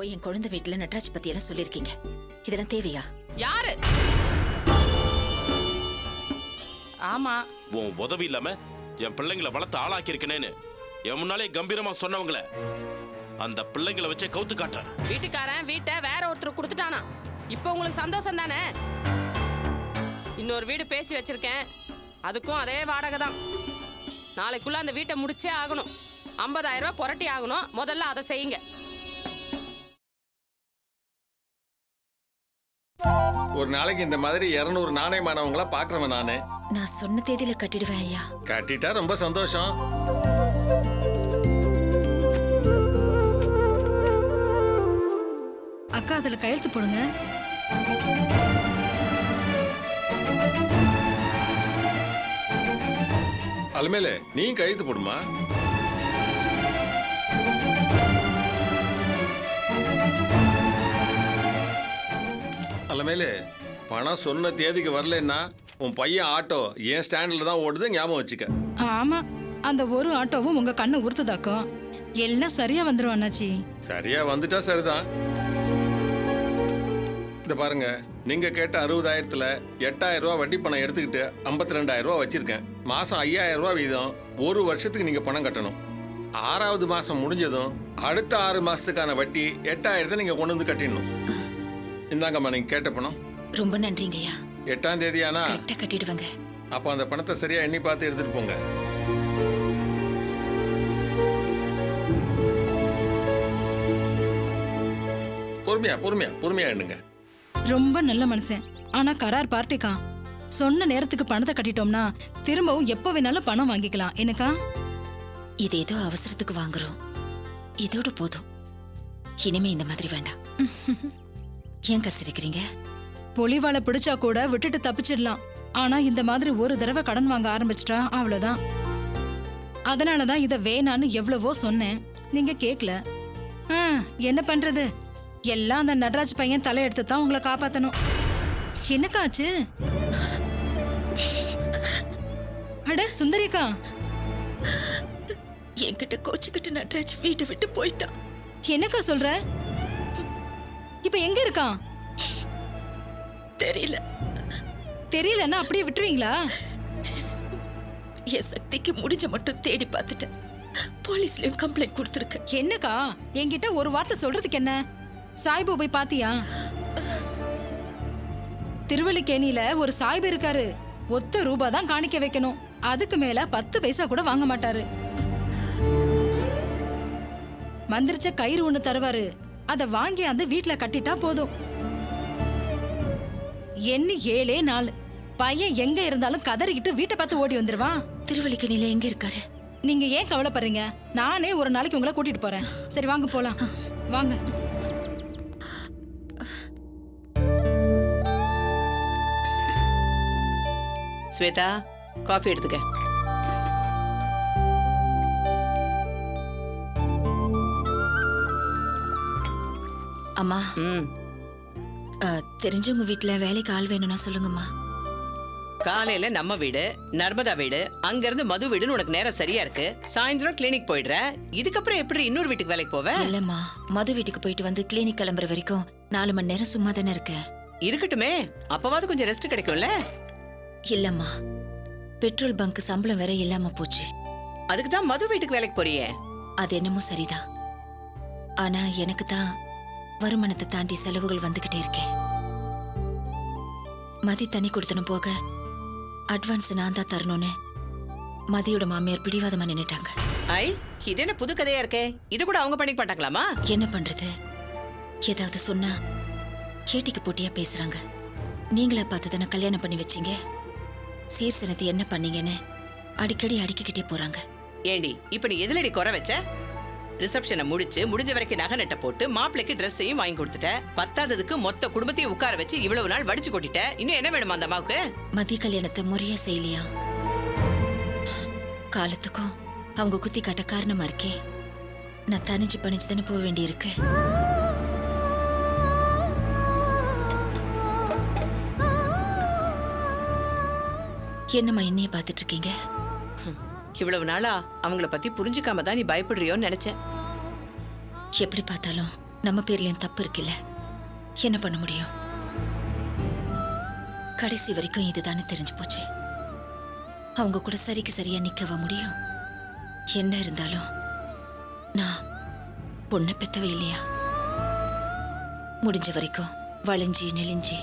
போய் என் குழந்தை வீட்டுல நட்ராஜ் பத்தி எல்லாம் சொல்லிருக்கீங்க. இதெல்லாம் தேவையா? யாரு? ஆமா, உன் உதவி இல்லாம என் பிள்ளைங்களை வளர்த்து ஆளாக்கி இருக்கனேன்னு என் முன்னாலே கம்பீரமா சொன்னவங்கள அந்த பிள்ளைங்களை வச்சே கவுத்து காட்டுறேன். வீட்டுக்காரன் வீட்டை வேற ஒருத்தர் கொடுத்துட்டானா? இப்போ உங்களுக்கு சந்தோஷம் தானே? இன்னொரு வீடு பேசி வச்சிருக்கேன், அதுக்கும் அதே வாடகை தான். நாளைக்குள்ள அந்த வீட்டை முடிச்சே ஆகணும். 50,000 ரூபாய் புரட்டி ஆகணும். முதல்ல அதை செய்யுங்க. ஒரு நாளைக்கு இந்த மாதிரி 200 நாணயமானவங்களா பாக்குறவன் நானு. நான் சொன்ன தேதியில கட்டிடுவேன் ஐயா. கட்டிட்டா ரொம்ப சந்தோஷம். அக்கா அதுல கையெழுத்து போடுங்க. அலமேலே நீ கையெழுத்து போடுமா. அலமேலே பணம் சொன்ன தேதிக்கு வரலன்னா உன் பையன் ஆட்டோ ஏன் ஸ்டாண்ட்ல தான் ஓடுது, ஞாபகம் வச்சுக்க. ஆமா, அந்த ஒரு ஆட்டோவும் உங்க கண்ணை உறுத்துதாக்கும். எல்லாம் சரியா வந்துரும் அண்ணாச்சி. சரியா வந்துட்டா சரிதான். இந்த பாருங்க, நீங்க கேட்ட 60,000த்துல 8,000 ரூபாய் வட்டி பணம் எடுத்துக்கிட்டு 52,000 ரூபாய் வச்சிருக்கேன். மாசம் 5,000 ரூபாய் வீதம் ஒரு வருஷத்துக்கு நீங்க பணம் கட்டணும். 6வது மாசம் முடிஞ்சதும் அடுத்த 6 மாசத்துக்கான வட்டி 8,000 நீங்க கொண்டு வந்து கட்டிடணும். இந்தாங்கம்மா நீங்க கேட்ட பணம். ரொம்ப நன்றிங்க ஐயா. 8ஆம் தேதி ஆனா கரெக்டா கட்டிடுவாங்க. அப்ப அந்த பணத்தை சரியா எண்ணி பார்த்து எடுத்துட்டு போங்க. பொறுமையா பொறுமையா பொறுமையா எண்ணுங்க. ரொம்ப நல்ல மனுஷன். ஆனா கரார் பார்ட்டிக்கா. சொன்ன நேரத்துக்கு பணத்தை கட்டிட்டோம்னா திரும்பவும் எப்ப வேணாலும் பணம் வாங்கிக்கலாம். எனக்கா இது ஏதோ அவசரத்துக்கு வாங்குறோம், இதோட போதும். இனிமே இந்த மாதிரி வேண்டாம். ஏன் கசிரிக்கிறீங்க? பொலிவால பிடிச்சா கூட விட்டுட்டு தப்பிச்சிடலாம். ஆனா இந்த மாதிரி ஒரு தடவை கடன் வாங்க ஆரம்பிச்சிட்டா அவ்வளவுதான். அதனாலதான் இத வேணான்னு எவ்வளவோ சொன்னேன், நீங்க கேக்கல. என்ன பண்றது, எல்லாம் அந்த நடராஜ் பையன் தலையெடுத்து தான் உங்களை காப்பாத்தணும். என்னக்காச்சு? அட சுந்தரிக்கா, என்கிட்ட கோச்சுக்கிட்டு நட்ராஜ் வீட்டை விட்டு போயிட்டான். என்னக்கா சொல்ற? இப்ப எங்க இருக்கான்? தெரியல. தெரியலன்னா அப்படியே விட்டுருவீங்களா? என் சக்திக்கு முடிஞ்ச மட்டும் தேடி பார்த்துட்டேன். போலீஸ்லயும் கம்ப்ளைண்ட் கொடுத்துருக்கேன். என்னக்கா என்கிட்ட ஒரு வார்த்தை சொல்றதுக்கு என்ன? சாய்பு போய் பாத்தியா? திருவல்லிக்கேணியில ஒரு சாய்பு இருக்காரு. ஒத்த ரூபாய் தான் காணிக்க வைக்கணும். அதுக்கு மேல 10 பைசா கூட வாங்க மாட்டாரு. மந்திரிச்ச கயிறு ஒண்ணு தருவாரு. அத வாங்கி அந்த வீட்டுல கட்டிட்டா போதும். என்ன 7 நாள் பையன் எங்க இருந்தாலும் கதறிக்கிட்டு வீட்டை பார்த்து ஓடி வந்துருவான். திருவல்லிக்கேணியில எங்க இருக்காரு? நீங்க ஏன் கவலைப்படுறீங்க? நானே ஒரு நாளைக்கு உங்களை கூட்டிட்டு போறேன். சரி வாங்க போலாம். வாங்க. ஸ்வேதா, காஃபி எடுத்துக்க. அம்மா, தெரிஞ்சவங்க வீட்டுல வேலைக்கு ஆள் வேணும்னா சொல்லுங்கம்மா. காலையில நம்ம வீடு, நர்மதா வீடு, அங்க இருந்து மது வீடுன்னு உனக்கு நேரம் சரியா இருக்கு. சாயந்தரம் கிளினிக் போயிடுற. இதுக்கப்புறம் எப்படி இன்னொரு வீட்டுக்கு வேலைக்கு போவ? இல்லம்மா, மது வீட்டுக்கு போயிட்டு வந்து கிளினிக் கிளம்புற வரைக்கும் 4 மணி நேரம் சும்மா தானே இருக்கேன். இருக்கட்டுமே, அப்பவாது கொஞ்சம் ரெஸ்ட் கிடைக்கும்ல. இல்லம்மா, பெட்ரோல் பங்க் சம்பளம் வேற இல்லாம போச்சு. அதுக்கு தான் மது வீட்டுக்கு வேலைக்கு போறியே. அது என்னமோ சரிதான். ஆனா எனக்கு தான் வருமானத்தை தாண்டி செலவுகள் வந்துகிட்டே இருக்கேன். மதி தண்ணி கொடுத்தனும் போக அட்வான்ஸ் நான் தான் தரணும்னு மதியோட மாமியார் பிடிவாதமா நின்னுட்டாங்க. ஐ, இது என்ன புது கதையா இருக்கே? இது கூட அவங்க பண்ணிக்க மாட்டாங்களாமா? என்ன பண்றது, ஏதாவது சொன்னா கேட்டிக்கு போட்டியா பேசுறாங்க. நீங்களா பார்த்து தானே கல்யாணம் பண்ணி வச்சீங்க, சீர்சனத்தை என்ன பண்ணீங்கன்னு அடிக்கடி அடிக்கிட்டே போறாங்க. ஏண்டி இப்ப நீ எதுலடி குறை வச்ச? ரிசப்ஷனை முடிஞ்ச வரைக்கும் நகை நட்ட போட்டு மாப்பிளைக்கு ட்ரெஸ்ஸையும் வாங்கி கொடுத்துட்ட. 10ஆவதுக்கு மொத்த குடும்பத்தையும் உட்கார வச்சு இவ்வளவு நாள் வடிச்சு கொட்டிட்ட. இன்னும் என்ன வேணுமா அந்த அம்மாவுக்கு? மதிய கல்யாணத்தை முறையா செய்யலையா? காலத்துக்கும் அவங்க குத்தி காட்ட காரணமா இருக்கே. நான் தனிச்சு பணிச்சு தானே போக வேண்டி இருக்கு. என்னம்மா என்னைய பாத்துட்டு இருக்கீங்க? இவ்வளவு நாளா அவங்கள பத்தி புரிஞ்சுக்காம தான் நீ பயப்படுறியோன்னு நினைச்சேன். எப்படி பார்த்தாலும் நம்ம பேர்லயும் தப்பு இருக்குல்ல, என்ன பண்ண முடியும்? கடைசி வரைக்கும் இதுதானே தெரிஞ்சு போச்சு. அவங்க கூட சரிக்கு சரியா நிக்கவா முடியும்? என்ன இருந்தாலும் நான் பொண்ணை பெத்தவே இல்லையா? முடிஞ்ச வரைக்கும் வளைஞ்சி நெளிஞ்சி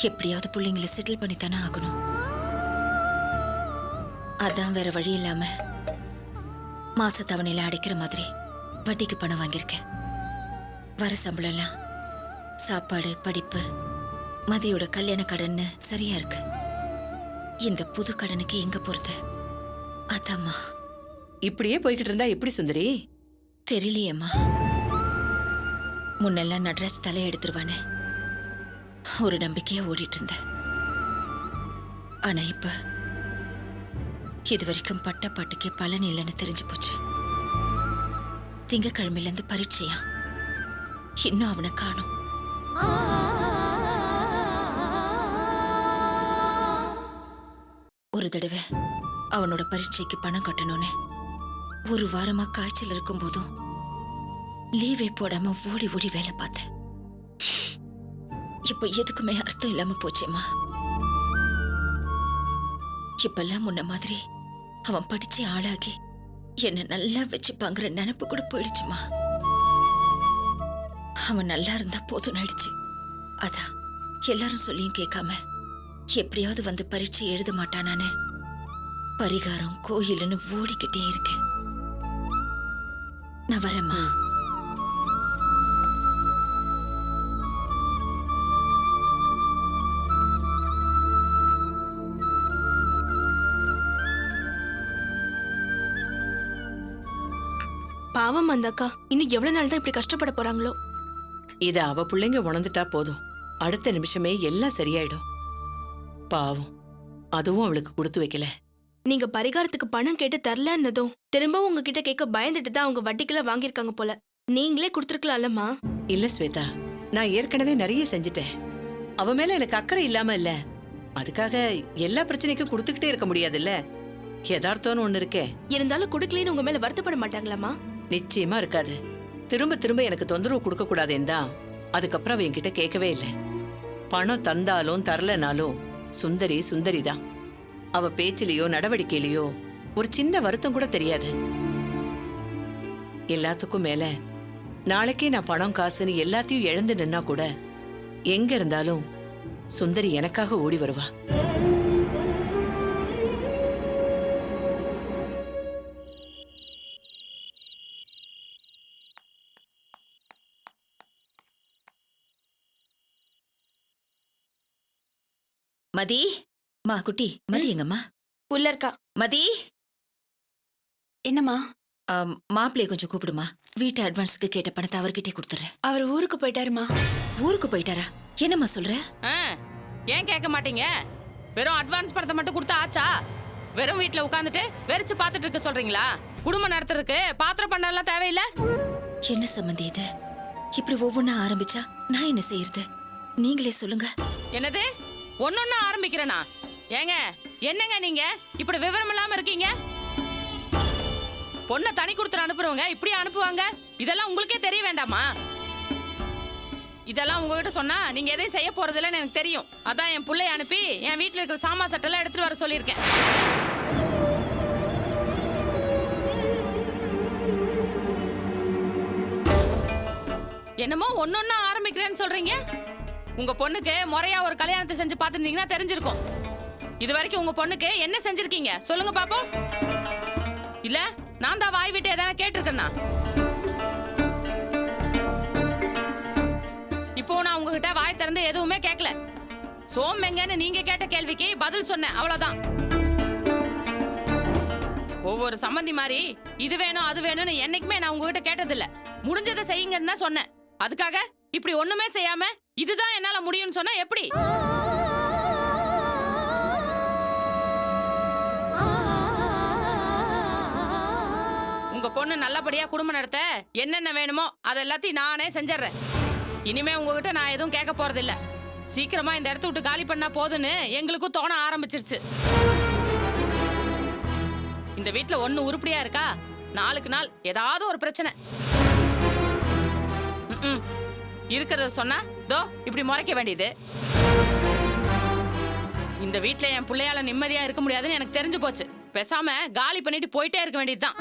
எப்படியாவது பிள்ளைங்களை செட்டில் பண்ணித்தானே ஆகணும். அதான் வேற வழி இல்லாம மாச தவணையில அடைக்கிற மாதிரி வட்டிக்கு பணம் வாங்கியிருக்கேன். வர சம்பளம்லாம் சாப்பாடு, படிப்பு, மதியோட கல்யாண கடன்னு சரியா இருக்கு. இந்த புது கடனுக்கு எங்க போறது? அதாம்மா. இப்படியே போய்கிட்டு இருந்தா எப்படி சுந்தரி? தெரியலையேம்மா. முன்னெல்லாம் நடராஜ் தலை எடுத்துருவானே ஒரு நம்பிக்கையா ஓடிட்டு இருந்தேன். ஆனா இப்ப இது வரைக்கும் பட்ட பாட்டுக்கே பலன் இல்லைன்னு தெரிஞ்சு போச்சு. திங்கக்கிழமையில இருந்து பரீட்சையா, இன்னும் அவனை காணோம். ஒரு தடவை அவனோட பரீட்சைக்கு பணம் கட்டணும்னு ஒரு வாரமா காய்ச்சல் இருக்கும் போதும் லீவே போடாம ஓடி ஓடி வேலை பார்த்தேன். இப்ப எதுக்குமே அர்த்தம் இல்லாம போச்சேம்மா. இப்பெல்லாம் முன்ன மாதிரி அவன் படிச்சு ஆளாகி என்ன நல்லா வச்சுப்பாங்கிற நினைப்பு கூட போயிடுச்சுமா. அவன் நல்லா இருந்தா போதும் ஆயிடுச்சு. அதான் எல்லாரும் சொல்லியும் கேட்காம எப்படியாவது வந்து பரீட்சை எழுத மாட்டானான்னு பரிகாரம் கோயிலுன்னு ஓடிக்கிட்டே இருக்கேன். நான் வரேம்மா. பாவம் அந்த அக்கா இன்னும் எவ்வளவு நாள் தான் இப்படி கஷ்டப்பட போறாங்களோ. இத அவ பிள்ளைங்க உணர்ந்துட்டா போதும், அடுத்த நிமிஷமே எல்லாம் சரியாயிடும். பாவம், அதுவும் அவளுக்கு கொடுத்து வைக்கல. நீங்க பரிகாரத்துக்கு பணம் கேட்டு தரலன்னதும் திரும்பவும் உங்ககிட்ட கேட்க பயந்துட்டு தான் அவங்க வட்டிக்கெல்லாம் வாங்கியிருக்காங்க போல. நீங்களே கொடுத்துருக்கலாம்லம்மா. இல்ல ஸ்வேதா, நான் ஏற்கனவே நிறைய செஞ்சுட்டேன். அவ மேல எனக்கு அக்கறை இல்லாம இல்ல. அதுக்காக எல்லா பிரச்சனைக்கும் கொடுத்துக்கிட்டே இருக்க முடியாதுல்ல. யதார்த்தம்னு ஒண்ணு இருக்கே. இருந்தாலும் கொடுக்கலன்னு உங்க மேல வருத்தப்பட மாட்டாங்களாம்மா? நிச்சயமா இருக்காது. திரும்ப திரும்ப எனக்கு தொந்தரவு கொடுக்க கூடாதுன்னு தான் அதுக்கப்புறம் அவ என்கிட்ட கேட்கவே இல்லை. பணம் தந்தாலும் தரலனாலும் சுந்தரி சுந்தரி தான். அவ பேச்சிலேயோ நடவடிக்கையிலையோ ஒரு சின்ன வருத்தம் கூட தெரியாது. எல்லாத்துக்கும் மேல நாளைக்கே நான் பணம் காசுன்னு எல்லாத்தையும் இழந்து நின்னா கூட எங்க இருந்தாலும் சுந்தரி எனக்காக ஓடி வருவா. மதி, மா குட்டி, மதி எங்கம்மா? உள்ள இருக்கா. மதி, என்னம்மா? மாப்பிள்ளைய கொஞ்சம் கூப்பிடுமா. வீட்டு அட்வான்ஸுக்கு கேட்ட பணத்தை அவர்கிட்டே கொடுத்துறேன். அவர் ஊருக்கு போயிட்டாருமா. ஊருக்கு போயிட்டாரா? என்னம்மா சொல்ற? ஏன் கேட்க மாட்டீங்க? வெறும் அட்வான்ஸ் பணத்தை மட்டும் கொடுத்தா ஆச்சா? வெறும் வீட்டுல உட்காந்துட்டு வெறிச்சு பார்த்துட்டு இருக்க சொல்றீங்களா? குடும்பம் நடத்துறதுக்கு பாத்திரம் பண்ணலாம் தேவையில்ல. என்ன சம்பந்தி இது? இப்படி ஒவ்வொன்னா ஆரம்பிச்சா நான் என்ன செய்யறது? நீங்களே சொல்லுங்க. என்னது ஒன்னொன்னா ஆரம்பிக்கிறேனா? ஏங்க என்னங்க நீங்க இப்படி விவரம் இல்லாம இருக்கீங்க? பொண்ணை தனி கொடுத்து அனுப்புறவங்க இப்படி அனுப்புவாங்க? இதெல்லாம் உங்களுக்கே தெரிய வேண்டாமா? இதெல்லாம் உங்ககிட்ட சொன்னா நீங்க எதையும் செய்ய போறது இல்லைன்னு எனக்கு தெரியும். அதான் என் பிள்ளைய அனுப்பி என் வீட்டுல இருக்கிற சாமா சட்டெல்லாம் எடுத்துட்டு வர சொல்லியிருக்கேன். என்னமோ ஒன்னொன்னா ஆரம்பிக்கிறேன்னு சொல்றீங்க. உங்க பொண்ணுக்கு முறையா ஒரு கல்யாணத்தை செஞ்சு பார்த்துருந்தீங்கன்னா தெரிஞ்சிருக்கும். இது வரைக்கும் உங்க பொண்ணுக்கு என்ன செஞ்சிருக்கீங்க சொல்லுங்க பாப்போம். இல்ல நான் தான் வாய் விட்டு எதனா கேட்டிருக்கேன்னா? இப்போ நான் உங்ககிட்ட வாய் திறந்து எதுவுமே கேட்கல. சோமெங்கன்னு நீங்க கேட்ட கேள்விக்கு பதில் சொன்னேன், அவ்வளவுதான். ஒவ்வொரு சம்பந்தி மாதிரி இது வேணும் அது வேணும்னு என்னைக்குமே நான் உங்ககிட்ட கேட்டதில்ல. முடிஞ்சதை செய்யுங்கன்னு தான் சொன்னேன். அதுக்காக இப்படி ஒண்ணுமே செய்யாம இதுதான் என்னால முடியும்னு சொன்னா எப்படி? உங்க பொண்ணு நல்லபடியா குடும்பம் நடத்த என்னென்ன வேணுமோ அது எல்லாத்தையும் நானே செஞ்சிடறேன். இனிமே உங்ககிட்ட நான் எதுவும் கேட்க போறது இல்ல. சீக்கிரமா இந்த இடத்த விட்டு காலி பண்ணா போதுன்னு எங்களுக்கும் தோண ஆரம்பிச்சிருச்சு. இந்த வீட்டுல ஒண்ணு உருப்படியா இருக்கா? நாளுக்கு நாள் ஏதாவது ஒரு பிரச்சனை. ம்ம். இருக்கிறத சொன்னா தோ இப்படி முறைக்க வேண்டியது. இந்த வீட்ல என் பிள்ளையால நிம்மதியா இருக்க முடியாதுன்னு எனக்கு தெரிஞ்சு போச்சு. பேசாம காலி பண்ணிட்டு போயிட்டே இருக்க வேண்டியதுதான்.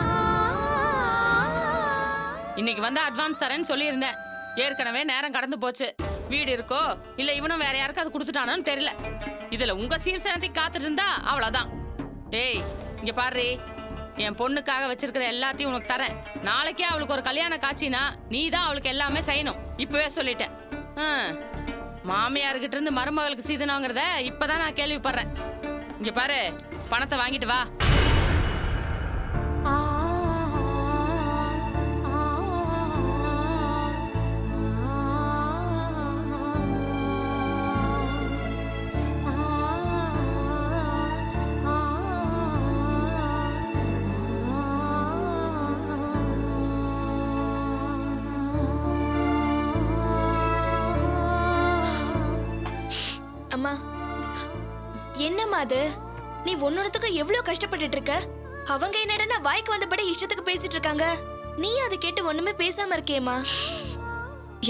இன்னைக்கு வந்து அட்வான்ஸ் தரேன்னு சொல்லியிருந்தேன். ஏற்கனவே நேரம் கடந்து போச்சு. வீடு இருக்கோ இல்ல இவனும் வேற யாருக்காவது கொடுத்துட்டானு தெரியல. இதுல உங்க சீர்சனத்துக்கு காத்துட்டு இருந்தா அவ்வளவுதான். டேய் இங்க பாரு, என் பொண்ணுக்காக வச்சிருக்கிற எல்லாத்தையும் உனக்கு தரேன். நாளைக்கே அவளுக்கு ஒரு கல்யாண காட்சினா நீ தான் அவளுக்கு எல்லாமே செய்யணும். இப்பவே சொல்லிட்டேன். மாமியார்கிட்ட இருந்து மருமகளுக்கு சீதனங்கிறத இப்பதான் நான் கேள்விப்படுறேன். இங்க பாரு, பணத்தை வாங்கிட்டு வா. அம்மா, என்னம்மா அது? நீ ஒன்னொன்னுத்துக்கு எவ்வளவு கஷ்டப்பட்டுட்டு இருக்க. அவங்க என்னடா வாய்க்கு வந்தபடி இஷ்டத்துக்கு பேசிட்டு இருக்காங்க. நீ அதை கேட்டு ஒண்ணுமே பேசாம இருக்கேம்மா.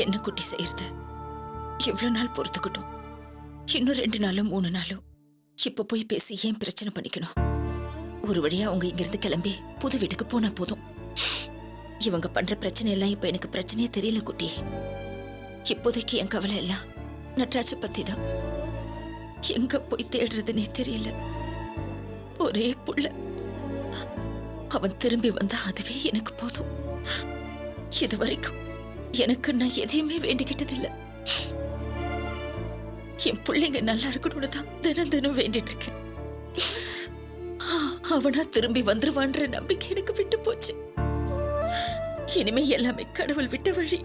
என்ன குட்டி செய்யறது? இவ்வளவு நாள் பொறுத்துக்கிட்டோம். இன்னும் 2 நாளும் 3 நாளும் இப்ப போய் பேசி ஏன் பிரச்சனை பண்ணிக்கணும்? ஒரு வழியா அவங்க இங்கிருந்து கிளம்பி புது வீட்டுக்கு போனா போதும். இவங்க பண்ற பிரச்சனை எல்லாம் இப்ப எனக்கு பிரச்சனையே தெரியல குட்டி. இப்போதைக்கு என் கவலை எல்லாம் நட்ராஜ பத்தி தான். எங்க போய் தேடுறதுன்னே தெரியல. ஒரே புள்ள, அவன் திரும்பி வந்தா அதுவே எனக்கு போதும். இது வரைக்கும் எனக்கு நான் எதையுமே வேண்டிக்கிட்டதில்லை. என் பிள்ளைங்க நல்லா இருக்கணும்னு தான் தினம் தினம் வேண்டிட்டு இருக்கேன். அவனா திரும்பி வந்துருவான்ற நம்பிக்கை எனக்கு விட்டு போச்சு. இனிமே எல்லாமே கடவுள் விட்ட வழி.